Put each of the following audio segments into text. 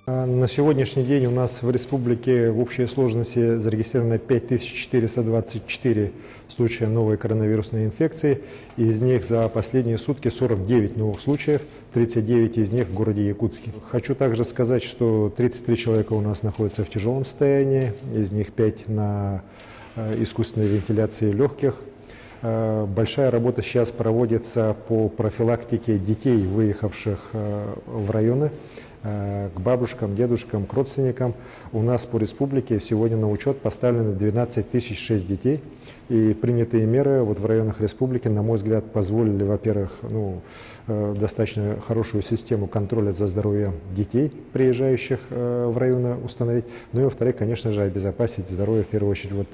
На сегодняшний день у нас в республике в общей сложности зарегистрировано 5424 случая новой коронавирусной инфекции. Из них за последние сутки 49 новых случаев, 39 из них в городе Якутске. Хочу также сказать, что 33 человека у нас находятся в тяжелом состоянии, из них 5 на искусственной вентиляции легких. Большая работа сейчас проводится по профилактике детей, выехавших в районы, к бабушкам, дедушкам, к родственникам. У нас по республике сегодня на учет поставлено 12 006 детей. И принятые меры в районах республики, на мой взгляд, позволили, во-первых, достаточно хорошую систему контроля за здоровьем детей, приезжающих в районы, установить. Ну и, во-вторых, конечно же, обезопасить здоровье, в первую очередь,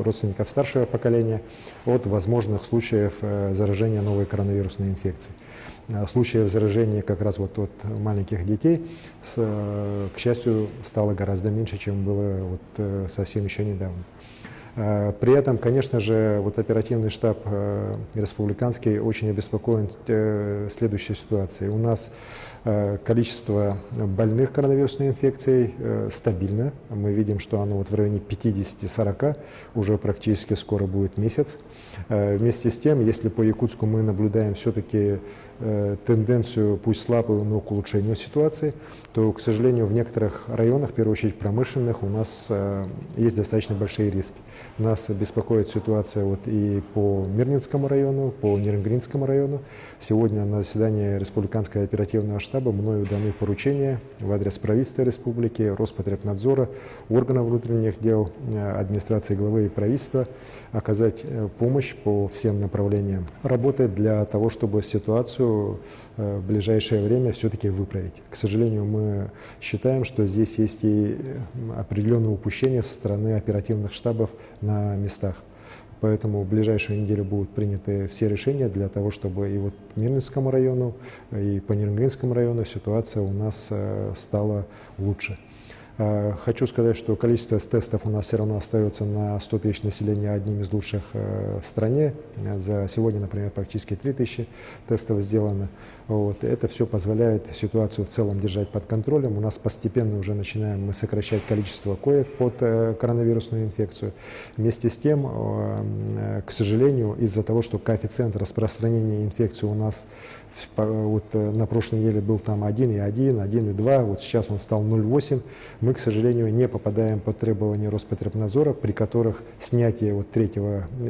родственников старшего поколения от возможных случаев заражения новой коронавирусной инфекцией. Случаев заражения как раз от маленьких детей, к счастью, стало гораздо меньше, чем было совсем еще недавно. При этом, конечно же, оперативный штаб республиканский очень обеспокоен следующей ситуацией. У нас количество больных коронавирусной инфекцией стабильно. Мы видим, что оно в районе 50-40, уже практически скоро будет месяц. Вместе с тем, если по Якутску мы наблюдаем все-таки тенденцию, пусть слабую, но к улучшению ситуации, то, к сожалению, в некоторых районах, в первую очередь промышленных, у нас есть достаточно большие риски. Нас беспокоит ситуация и по Мирнинскому району, по Нерюнгринскому району. Сегодня на заседании Республиканского оперативного штаба мною даны поручения в адрес правительства республики, Роспотребнадзора, органов внутренних дел, администрации главы и правительства оказать помощь по всем направлениям работы для того, чтобы ситуацию в ближайшее время все-таки выправить. К сожалению, мы считаем, что здесь есть и определенные упущения со стороны оперативных штабов на местах. Поэтому в ближайшую неделю будут приняты все решения для того, чтобы и по Мирнинскому району, и по Нерюнгринскому району ситуация у нас стала лучше. Хочу сказать, что количество тестов у нас все равно остается на 100 тысяч населения одним из лучших в стране. За сегодня, например, практически 3000 тестов сделано. Это все позволяет ситуацию в целом держать под контролем. У нас постепенно уже начинаем мы сокращать количество коек под коронавирусную инфекцию. Вместе с тем, к сожалению, из-за того, что коэффициент распространения инфекции у нас на прошлой неделе был там 1,1, 1,2, сейчас он стал 0,8. Мы, к сожалению, не попадаем под требования Роспотребнадзора, при которых снятие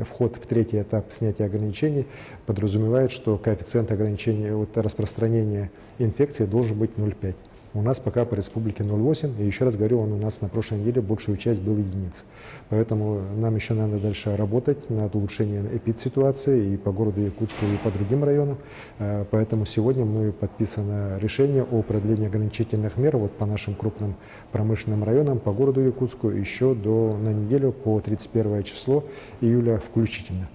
вход в третий этап снятия ограничений подразумевает, что коэффициент ограничения распространения инфекции должен быть 0,5. У нас пока по республике 0,8, и еще раз говорю, он у нас на прошлой неделе большую часть был единиц. Поэтому нам еще надо дальше работать над улучшением эпидситуации и по городу Якутску, и по другим районам. Поэтому сегодня мы подписано решение о продлении ограничительных мер по нашим крупным промышленным районам, по городу Якутску еще на неделю по 31 число июля включительно.